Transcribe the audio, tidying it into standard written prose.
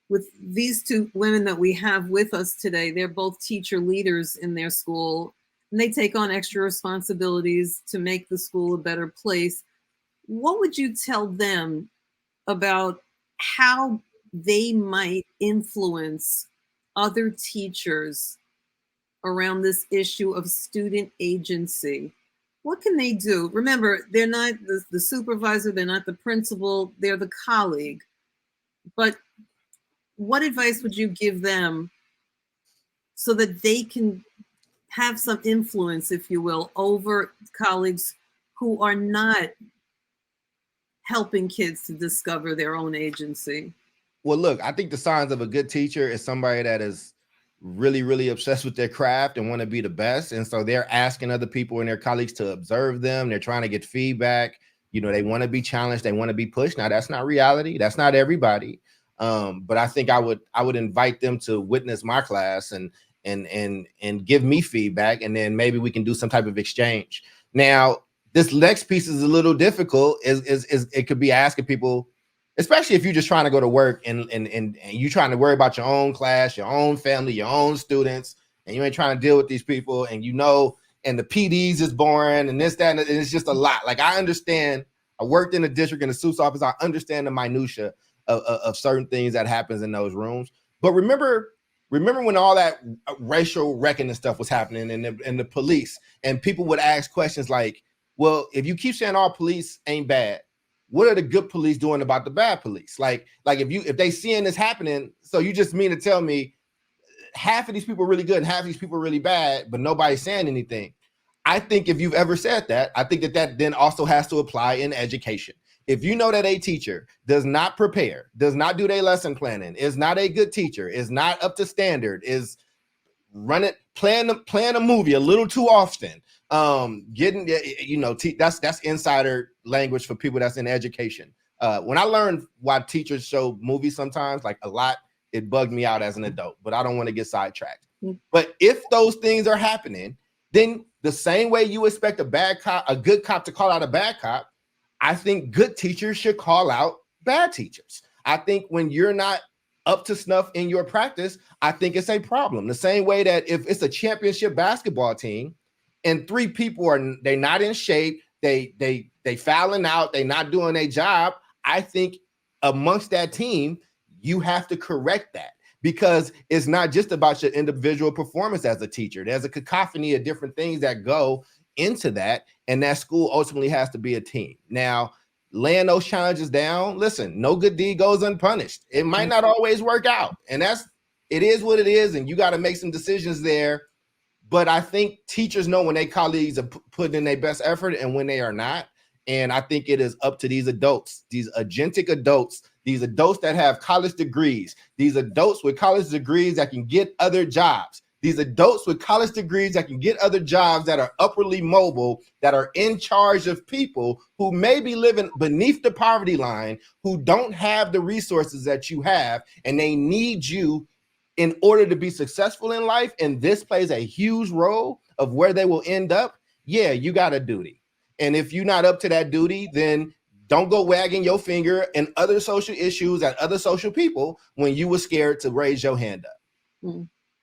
with these two women that we have with us today, they're both teacher leaders in their school, and they take on extra responsibilities to make the school a better place. What would you tell them about how they might influence other teachers around this issue of student agency? What can they do? Remember, they're not the supervisor, they're not the principal, they're the colleague. But what advice would you give them so that they can have some influence, if you will, over colleagues who are not helping kids to discover their own agency? Well, look, I think the signs of a good teacher is somebody that is really, really obsessed with their craft and want to be the best. And so they're asking other people and their colleagues to observe them. They're trying to get feedback. You know, they want to be challenged. They want to be pushed. Now, that's not reality. That's not everybody. But I think I would invite them to witness my class and give me feedback. And then maybe we can do some type of exchange. Now, this next piece is a little difficult. Is it could be asking people, especially if you're just trying to go to work and you're trying to worry about your own class, your own family, your own students, and you ain't trying to deal with these people, and and the PDs is boring and this, that, and it's just a lot. Like, I understand. I worked in the district in the SUS office. I understand the minutia of certain things that happens in those rooms. But remember when all that racial reckoning stuff was happening in the police, and people would ask questions like, well, if you keep saying all police ain't bad, what are the good police doing about the bad police? Like if they seeing this happening, so you just mean to tell me half of these people are really good and half of these people are really bad, but nobody's saying anything. I think if you've ever said that, I think that then also has to apply in education. If you know that a teacher does not prepare, does not do their lesson planning, is not a good teacher, is not up to standard, is playing a movie a little too often, that's insider language for people that's in education. When I learned why teachers show movies sometimes, like a lot, it bugged me out as an adult, but I don't want to get sidetracked. But if those things are happening, then the same way you expect a good cop to call out a bad cop, I think good teachers should call out bad teachers. I think when you're not up to snuff in your practice, I think it's a problem. The same way that if it's a championship basketball team and three people they're not in shape, they fouling out, they're not doing their job, I think amongst that team, you have to correct that, because it's not just about your individual performance as a teacher. There's a cacophony of different things that go into that, and that school ultimately has to be a team. Now, laying those challenges down, listen, no good deed goes unpunished. It might not always work out, and it is what it is, and you got to make some decisions there. But I think teachers know when their colleagues are putting in their best effort and when they are not. And I think it is up to these adults, these agentic adults, these adults that have college degrees, these adults with college degrees that can get other jobs, these adults with college degrees that can get other jobs, that are upwardly mobile, that are in charge of people who may be living beneath the poverty line, who don't have the resources that you have, and they need you in order to be successful in life. And this plays a huge role of where they will end up. Yeah, you got a duty. And if you're not up to that duty, then don't go wagging your finger and other social issues at other social people when you were scared to raise your hand up.